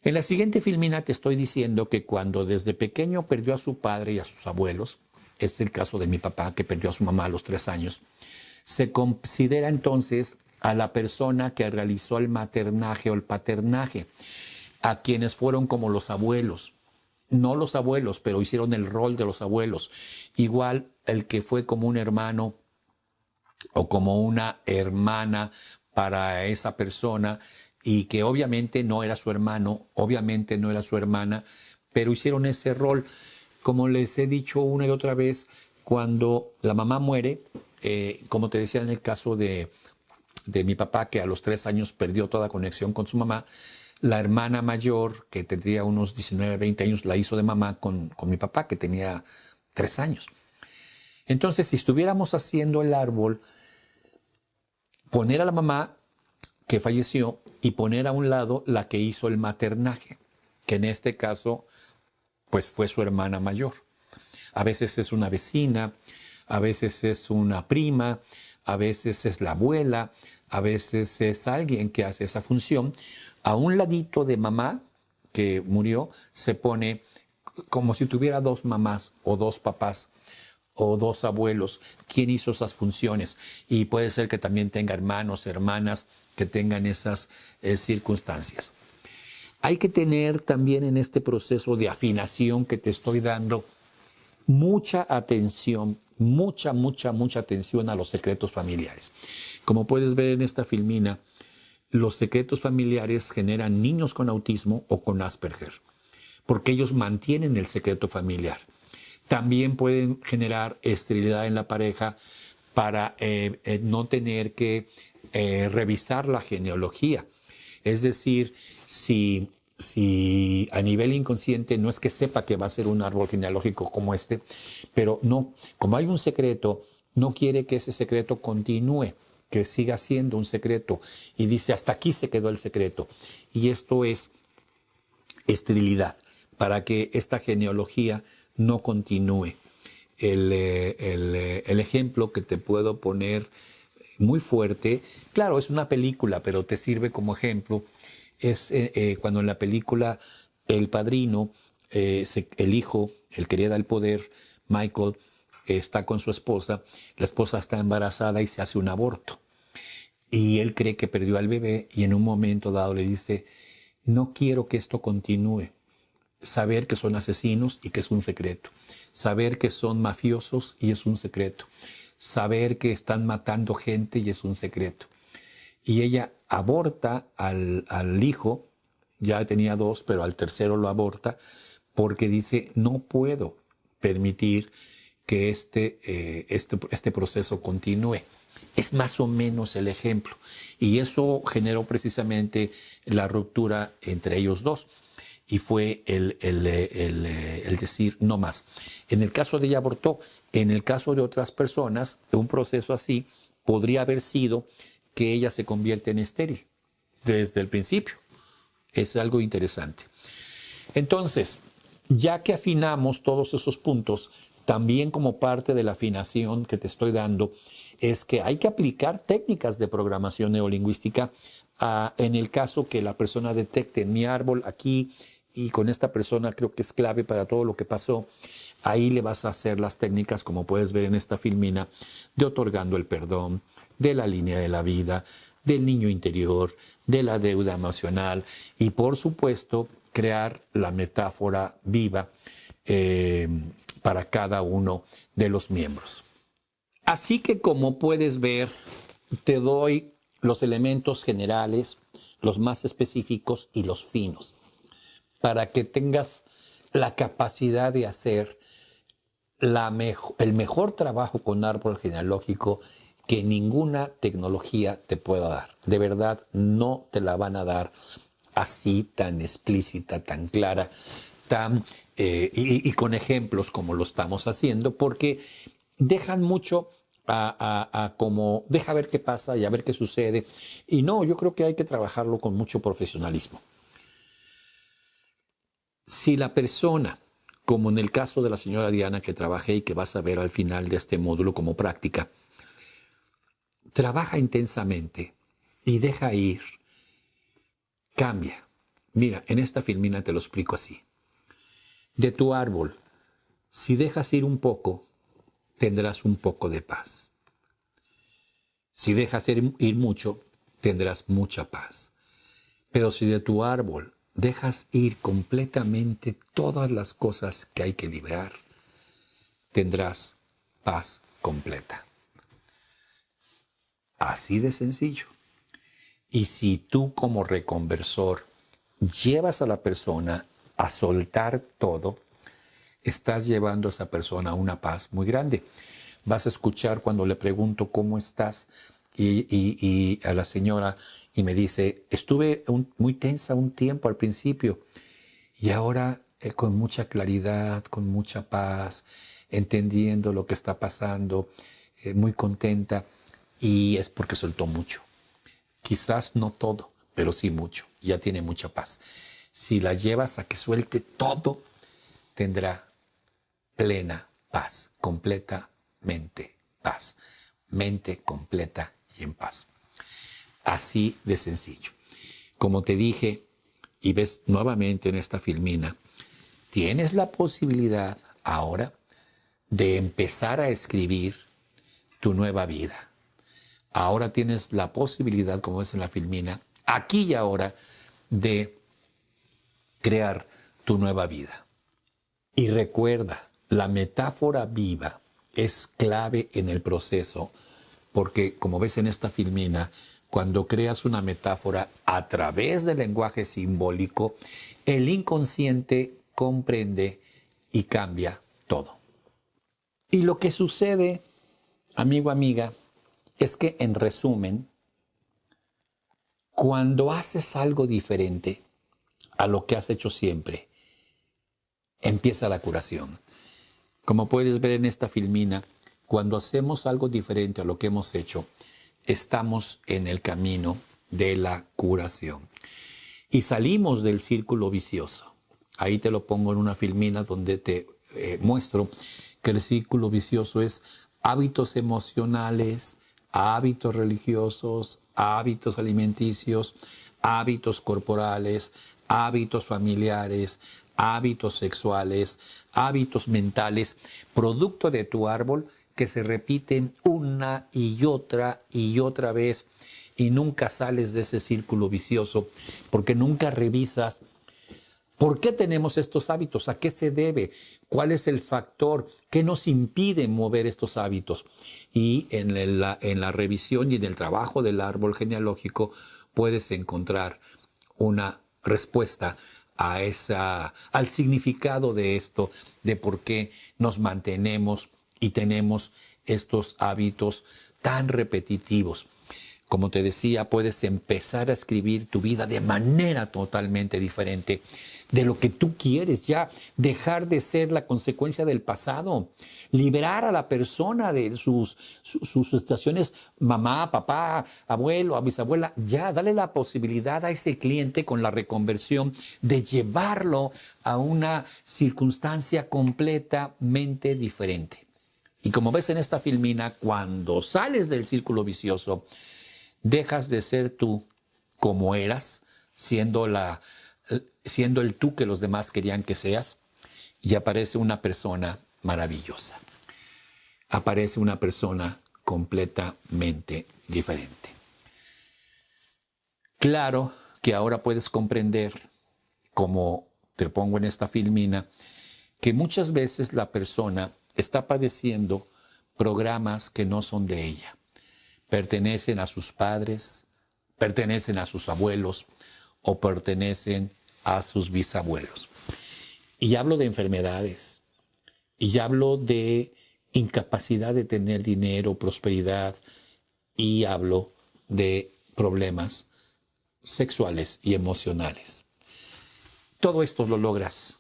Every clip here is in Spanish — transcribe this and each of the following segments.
En la siguiente filmina te estoy diciendo que cuando desde pequeño perdió a su padre y a sus abuelos, es el caso de mi papá que perdió a su mamá a los 3 años, se considera entonces a la persona que realizó el maternaje o el paternaje, a quienes fueron como los abuelos. No los abuelos, pero hicieron el rol de los abuelos. Igual el que fue como un hermano o como una hermana para esa persona y que obviamente no era su hermano, obviamente no era su hermana, pero hicieron ese rol. Como les he dicho una y otra vez, cuando la mamá muere, como te decía en el caso de mi papá, que a los 3 años perdió toda conexión con su mamá, la hermana mayor, que tendría unos 19, 20 años, la hizo de mamá con mi papá, que tenía 3 años. Entonces, si estuviéramos haciendo el árbol, poner a la mamá que falleció y poner a un lado la que hizo el maternaje, que en este caso, pues fue su hermana mayor. A veces es una vecina, a veces es una prima, a veces es la abuela, a veces es alguien que hace esa función. A un ladito de mamá que murió se pone como si tuviera 2 mamás o 2 papás o 2 abuelos. ¿Quién hizo esas funciones? Y puede ser que también tenga hermanos, hermanas que tengan esas circunstancias. Hay que tener también en este proceso de afinación que te estoy dando mucha atención, mucha atención a los secretos familiares. Como puedes ver en esta filmina, los secretos familiares generan niños con autismo o con Asperger, porque ellos mantienen el secreto familiar. También pueden generar esterilidad en la pareja para no tener que revisar la genealogía. Es decir, si a nivel inconsciente no es que sepa que va a ser un árbol genealógico como este, pero no, como hay un secreto, no quiere que ese secreto continúe, que siga siendo un secreto, y dice hasta aquí se quedó el secreto. Y esto es esterilidad, para que esta genealogía no continúe. El ejemplo que te puedo poner muy fuerte, claro, es una película, pero te sirve como ejemplo, es cuando en la película El Padrino, el hijo, el que hereda el poder, Michael, está con su esposa, la esposa está embarazada y se hace un aborto. Y él cree que perdió al bebé y en un momento dado le dice, no quiero que esto continúe. Saber que son asesinos y que es un secreto. Saber que son mafiosos y es un secreto. Saber que están matando gente y es un secreto. Y ella aborta al hijo, ya tenía 2, pero al tercero lo aborta, porque dice, no puedo permitir que este proceso continúe. Es más o menos el ejemplo. Y eso generó precisamente la ruptura entre ellos dos. Y fue el decir no más. En el caso de ella abortó, en el caso de otras personas, un proceso así podría haber sido que ella se convierte en estéril desde el principio. Es algo interesante. Entonces, ya que afinamos todos esos puntos, también como parte de la afinación que te estoy dando, es que hay que aplicar técnicas de programación neurolingüística en el caso que la persona detecte en mi árbol aquí y con esta persona creo que es clave para todo lo que pasó. Ahí le vas a hacer las técnicas, como puedes ver en esta filmina, de otorgando el perdón, de la línea de la vida, del niño interior, de la deuda emocional y, por supuesto, crear la metáfora viva para cada uno de los miembros. Así que, como puedes ver, te doy los elementos generales, los más específicos y los finos, para que tengas la capacidad de hacer el mejor trabajo con árbol genealógico que ninguna tecnología te pueda dar. De verdad, no te la van a dar así, tan explícita, tan clara, y con ejemplos como lo estamos haciendo, porque dejan mucho como, deja ver qué pasa y a ver qué sucede. Y no, yo creo que hay que trabajarlo con mucho profesionalismo. Si la persona, como en el caso de la señora Diana que trabajé y que vas a ver al final de este módulo como práctica, trabaja intensamente y deja ir, cambia, Mira, en esta filmina te lo explico así. De tu árbol, si dejas ir un poco, tendrás un poco de paz. Si dejas ir mucho, tendrás mucha paz. Pero si de tu árbol dejas ir completamente todas las cosas que hay que liberar, tendrás paz completa. Así de sencillo. Y si tú como reconversor llevas a la persona a soltar todo, estás llevando a esa persona a una paz muy grande. Vas a escuchar cuando le pregunto cómo estás y a la señora y me dice, estuve muy tensa un tiempo al principio y ahora con mucha claridad, con mucha paz, entendiendo lo que está pasando, muy contenta, y es porque soltó mucho. Quizás no todo, pero sí mucho. Ya tiene mucha paz. Si la llevas a que suelte todo, tendrá plena paz, completamente paz. Mente completa y en paz. Así de sencillo. Como te dije, y ves nuevamente en esta filmina, tienes la posibilidad ahora de empezar a escribir tu nueva vida. Ahora tienes la posibilidad, como ves en la filmina, aquí y ahora, de crear tu nueva vida. Y recuerda, la metáfora viva es clave en el proceso, porque como ves en esta filmina, cuando creas una metáfora a través del lenguaje simbólico, el inconsciente comprende y cambia todo. Y lo que sucede, amigo, amiga, es que en resumen, cuando haces algo diferente a lo que has hecho siempre, empieza la curación. Como puedes ver en esta filmina, cuando hacemos algo diferente a lo que hemos hecho, estamos en el camino de la curación. Y salimos del círculo vicioso. Ahí te lo pongo en una filmina donde te muestro que el círculo vicioso es hábitos emocionales, hábitos religiosos, hábitos alimenticios, hábitos corporales, hábitos familiares, hábitos sexuales, hábitos mentales, producto de tu árbol que se repiten una y otra vez y nunca sales de ese círculo vicioso porque nunca revisas ¿por qué tenemos estos hábitos? ¿A qué se debe? ¿Cuál es el factor? ¿Qué nos impide mover estos hábitos? Y en la revisión y en el trabajo del árbol genealógico puedes encontrar una respuesta al significado de esto, de por qué nos mantenemos y tenemos estos hábitos tan repetitivos. Como te decía, puedes empezar a escribir tu vida de manera totalmente diferente de lo que tú quieres, ya dejar de ser la consecuencia del pasado, liberar a la persona de sus situaciones, mamá, papá, abuelo, bisabuela, ya dale la posibilidad a ese cliente con la reconversión de llevarlo a una circunstancia completamente diferente. Y como ves en esta filmina, cuando sales del círculo vicioso, dejas de ser tú como eras, siendo el tú que los demás querían que seas, y aparece una persona maravillosa. Aparece una persona completamente diferente. Claro que ahora puedes comprender, como te pongo en esta filmina, que muchas veces la persona está padeciendo programas que no son de ella. Pertenecen a sus padres, pertenecen a sus abuelos o pertenecen a sus bisabuelos. Y hablo de enfermedades, y hablo de incapacidad de tener dinero, prosperidad, y hablo de problemas sexuales y emocionales. Todo esto lo logras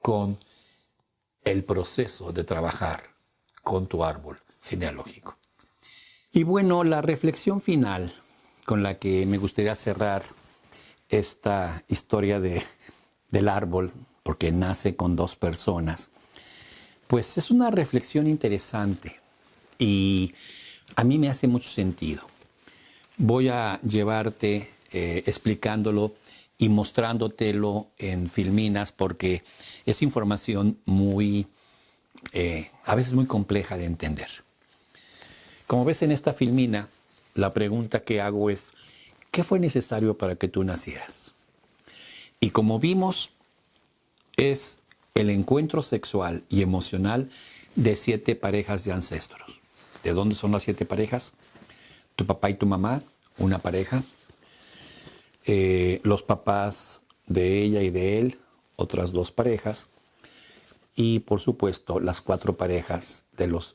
con el proceso de trabajar con tu árbol genealógico. Y bueno, la reflexión final con la que me gustaría cerrar esta historia del árbol, porque nace con dos personas, pues es una reflexión interesante y a mí me hace mucho sentido. Voy a llevarte explicándolo y mostrándotelo en filminas porque es información muy, a veces muy compleja de entender. Como ves en esta filmina, la pregunta que hago es, ¿qué fue necesario para que tú nacieras? Y como vimos, es el encuentro sexual y emocional de 7 parejas de ancestros. ¿De dónde son las 7 parejas? Tu papá y tu mamá, una pareja. Los papás de ella y de él, otras 2 parejas. Y por supuesto, las 4 parejas de los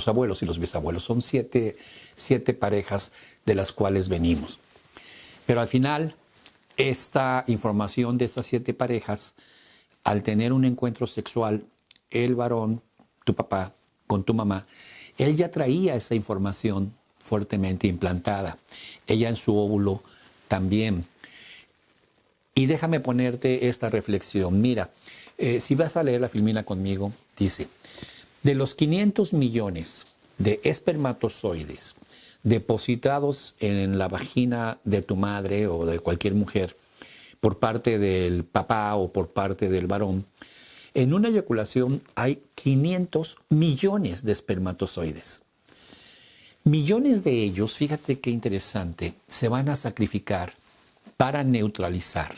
abuelos y los bisabuelos. Son 7 parejas de las cuales venimos. Pero al final, esta información de esas 7 parejas, al tener un encuentro sexual, el varón, tu papá, con tu mamá, él ya traía esa información fuertemente implantada. Ella en su óvulo también. Y déjame ponerte esta reflexión. Mira, si vas a leer la filmina conmigo, dice, de los 500 millones de espermatozoides depositados en la vagina de tu madre o de cualquier mujer por parte del papá o por parte del varón, en una eyaculación hay 500 millones de espermatozoides. Millones de ellos, fíjate qué interesante, se van a sacrificar para neutralizar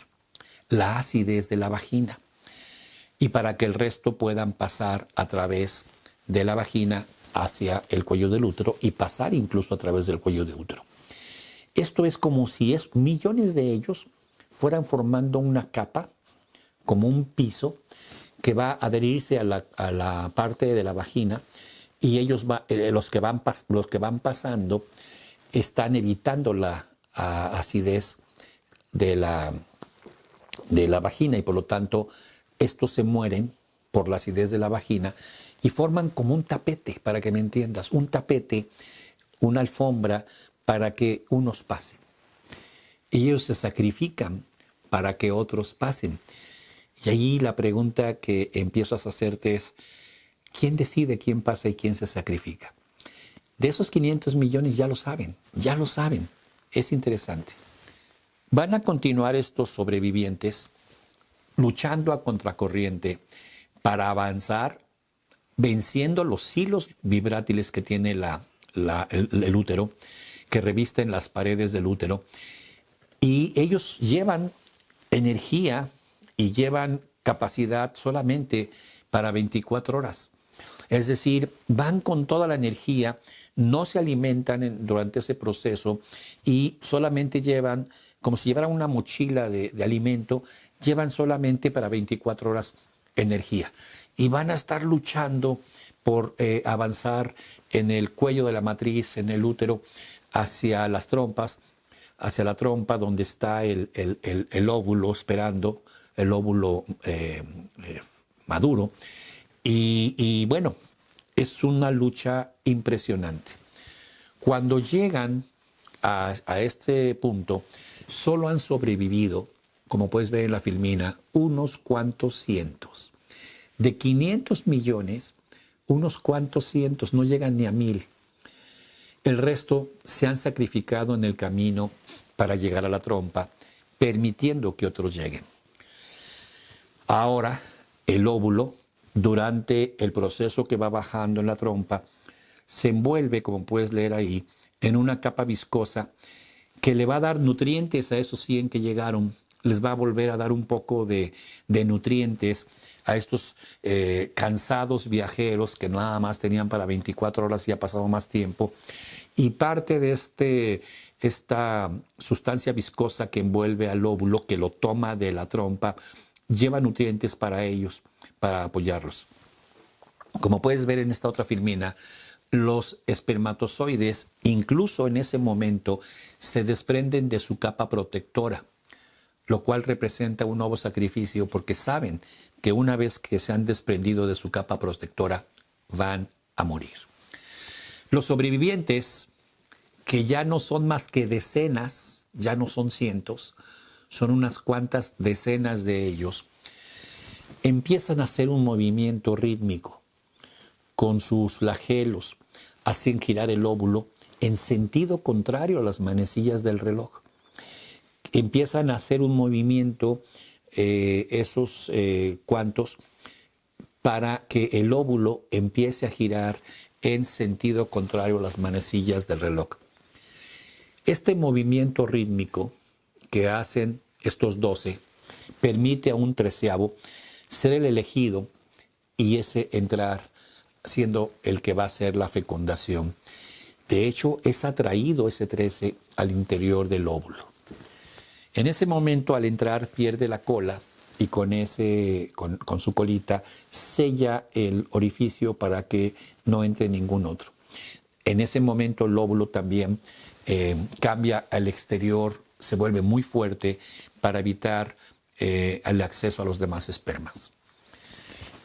la acidez de la vagina y para que el resto puedan pasar a través de la vagina hacia el cuello del útero y pasar incluso a través del cuello del útero. Esto es como si millones de ellos fueran formando una capa, como un piso, que va a adherirse a la parte de la vagina y los que van pasando están evitando la acidez de la vagina y por lo tanto estos se mueren por la acidez de la vagina y forman como un tapete, para que me entiendas, un tapete, una alfombra para que unos pasen. Y ellos se sacrifican para que otros pasen. Y ahí la pregunta que empiezas a hacerte es, ¿quién decide quién pasa y quién se sacrifica? De esos 500 millones ya lo saben. Es interesante. Van a continuar estos sobrevivientes luchando a contracorriente para avanzar, venciendo los hilos vibrátiles que tiene el útero, que revisten las paredes del útero. Y ellos llevan energía y llevan capacidad solamente para 24 horas. Es decir, van con toda la energía, no se alimentan durante ese proceso y solamente llevan, como si llevaran una mochila de alimento, llevan solamente para 24 horas energía. Y van a estar luchando por avanzar en el cuello de la matriz, en el útero, hacia las trompas, hacia la trompa donde está el óvulo esperando, el óvulo maduro. Y bueno, es una lucha impresionante. Cuando llegan a este punto, solo han sobrevivido, como puedes ver en la filmina, unos cuantos cientos. De 500 millones, unos cuantos cientos, no llegan ni a 1000. El resto se han sacrificado en el camino para llegar a la trompa, permitiendo que otros lleguen. Ahora, el óvulo, durante el proceso que va bajando en la trompa, se envuelve, como puedes leer ahí, en una capa viscosa que le va a dar nutrientes a esos 100 que llegaron, les va a volver a dar un poco de nutrientes a estos cansados viajeros que nada más tenían para 24 horas y ha pasado más tiempo. Y parte de esta sustancia viscosa que envuelve al óvulo, que lo toma de la trompa, lleva nutrientes para ellos, para apoyarlos. Como puedes ver en esta otra filmina, los espermatozoides, incluso en ese momento, se desprenden de su capa protectora, lo cual representa un nuevo sacrificio porque saben que una vez que se han desprendido de su capa protectora, van a morir. Los sobrevivientes, que ya no son más que decenas, ya no son cientos, son unas cuantas decenas de ellos, empiezan a hacer un movimiento rítmico. Con sus flagelos hacen girar el óvulo en sentido contrario a las manecillas del reloj. empiezan a hacer un movimiento esos cuantos para que el óvulo empiece a girar en sentido contrario a las manecillas del reloj. Este movimiento rítmico que hacen estos 12 permite a un 13avo ser el elegido y ese entrar siendo el que va a hacer la fecundación. De hecho, es atraído ese 13 al interior del óvulo. En ese momento, al entrar, pierde la cola y con su colita sella el orificio para que no entre ningún otro. En ese momento, el óvulo también cambia al exterior, se vuelve muy fuerte para evitar el acceso a los demás espermas.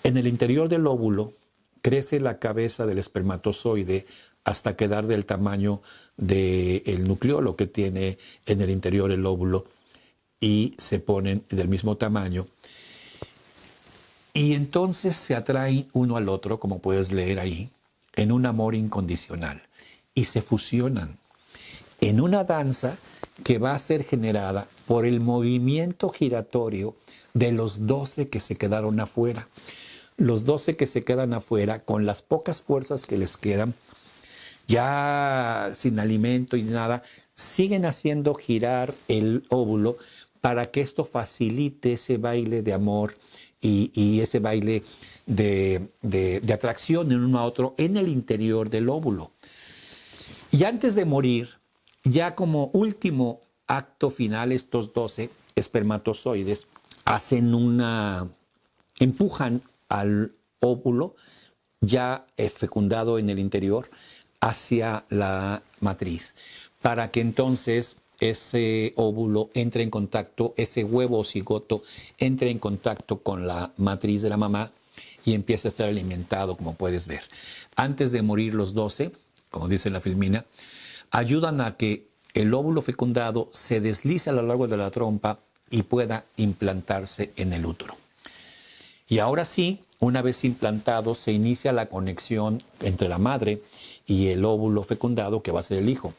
En el interior del óvulo crece la cabeza del espermatozoide hasta quedar del tamaño del nucleolo que tiene en el interior el óvulo y se ponen del mismo tamaño. Y entonces se atraen uno al otro, como puedes leer ahí, en un amor incondicional y se fusionan en una danza que va a ser generada por el movimiento giratorio de los 12 que se quedaron afuera. Los 12 que se quedan afuera, con las pocas fuerzas que les quedan, ya sin alimento y nada, siguen haciendo girar el óvulo para que esto facilite ese baile de amor y ese baile de atracción en uno a otro en el interior del óvulo. Y antes de morir, ya como último acto final, estos 12 espermatozoides empujan al óvulo ya fecundado en el interior hacia la matriz, para que entonces ese óvulo entre en contacto, ese huevo o cigoto entre en contacto con la matriz de la mamá y empiece a estar alimentado, como puedes ver. Antes de morir los 12, como dice la filmina, ayudan a que el óvulo fecundado se deslice a lo largo de la trompa y pueda implantarse en el útero. Y ahora sí, una vez implantado, se inicia la conexión entre la madre y el óvulo fecundado, que va a ser el hijo.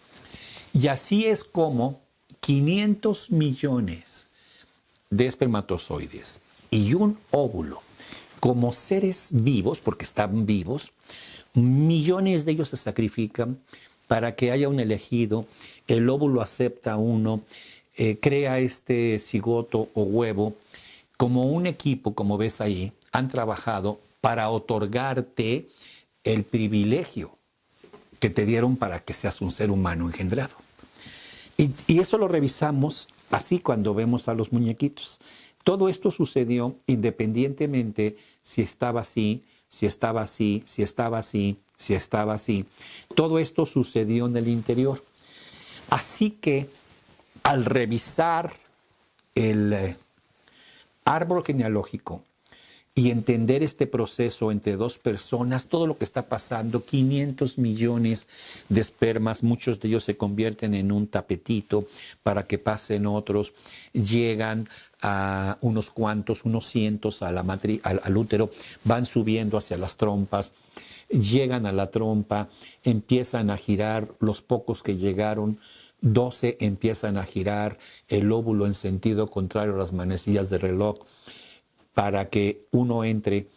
Y así es como 500 millones de espermatozoides y un óvulo, como seres vivos, porque están vivos, millones de ellos se sacrifican para que haya un elegido, el óvulo acepta a uno, crea este cigoto o huevo. Como un equipo, como ves ahí, han trabajado para otorgarte el privilegio que te dieron para que seas un ser humano engendrado. Y eso lo revisamos así cuando vemos a los muñequitos. Todo esto sucedió independientemente si estaba así, si estaba así, si estaba así, si estaba así. Todo esto sucedió en el interior. Así que al revisar el árbol genealógico y entender este proceso entre dos personas, todo lo que está pasando, 500 millones de espermas, muchos de ellos se convierten en un tapetito para que pasen otros, llegan a unos cuantos, unos cientos a la al útero, van subiendo hacia las trompas, llegan a la trompa, empiezan a girar, los pocos que llegaron, 12 empiezan a girar el óvulo en sentido contrario a las manecillas del reloj, para que uno entre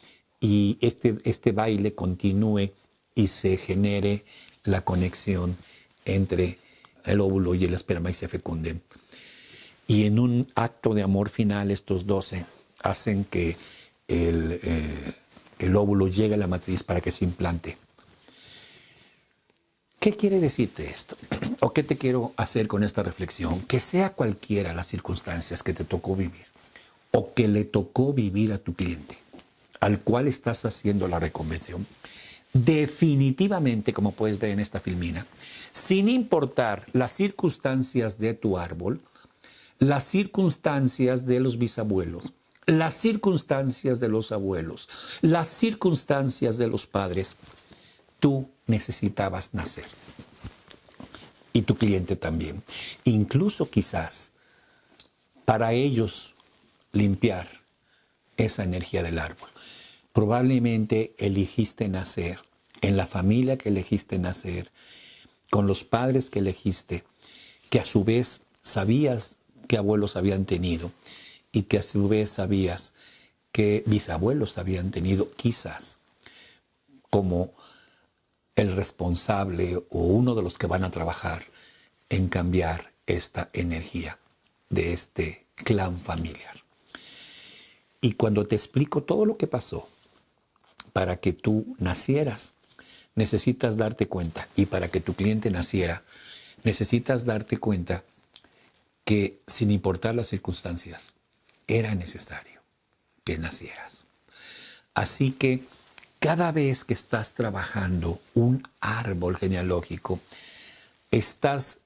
y este baile continúe y se genere la conexión entre el óvulo y el esperma y se fecunden. Y en un acto de amor final, estos 12 hacen que el óvulo llegue a la matriz para que se implante. ¿Qué quiere decirte esto? ¿O qué te quiero hacer con esta reflexión? Que sea cualquiera las circunstancias que te tocó vivir, o que le tocó vivir a tu cliente, al cual estás haciendo la reconvención, definitivamente, como puedes ver en esta filmina, sin importar las circunstancias de tu árbol, las circunstancias de los bisabuelos, las circunstancias de los abuelos, las circunstancias de los padres, tú necesitabas nacer. Y tu cliente también. Incluso quizás para ellos limpiar esa energía del árbol. Probablemente elegiste nacer en la familia que elegiste nacer, con los padres que elegiste, que a su vez sabías qué abuelos habían tenido y que a su vez sabías que bisabuelos habían tenido, quizás como el responsable o uno de los que van a trabajar en cambiar esta energía de este clan familiar. Y cuando te explico todo lo que pasó para que tú nacieras, necesitas darte cuenta, y para que tu cliente naciera, necesitas darte cuenta que sin importar las circunstancias, era necesario que nacieras. Así que cada vez que estás trabajando un árbol genealógico, estás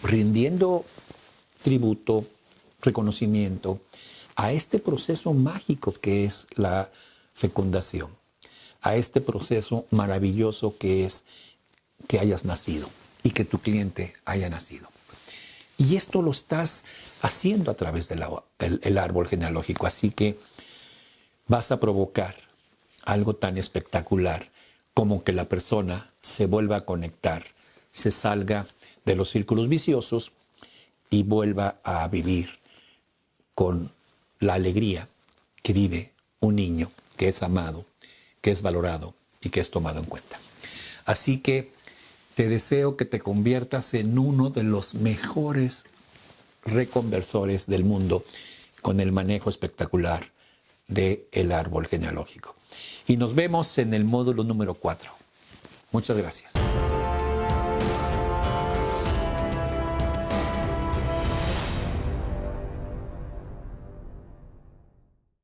rindiendo tributo, reconocimiento a este proceso mágico que es la fecundación, a este proceso maravilloso que es que hayas nacido y que tu cliente haya nacido. Y esto lo estás haciendo a través del árbol genealógico, así que vas a provocar algo tan espectacular como que la persona se vuelva a conectar, se salga de los círculos viciosos y vuelva a vivir con la alegría que vive un niño que es amado, que es valorado y que es tomado en cuenta. Así que te deseo que te conviertas en uno de los mejores reconversores del mundo con el manejo espectacular del árbol genealógico. Y nos vemos en el módulo número 4. Muchas gracias.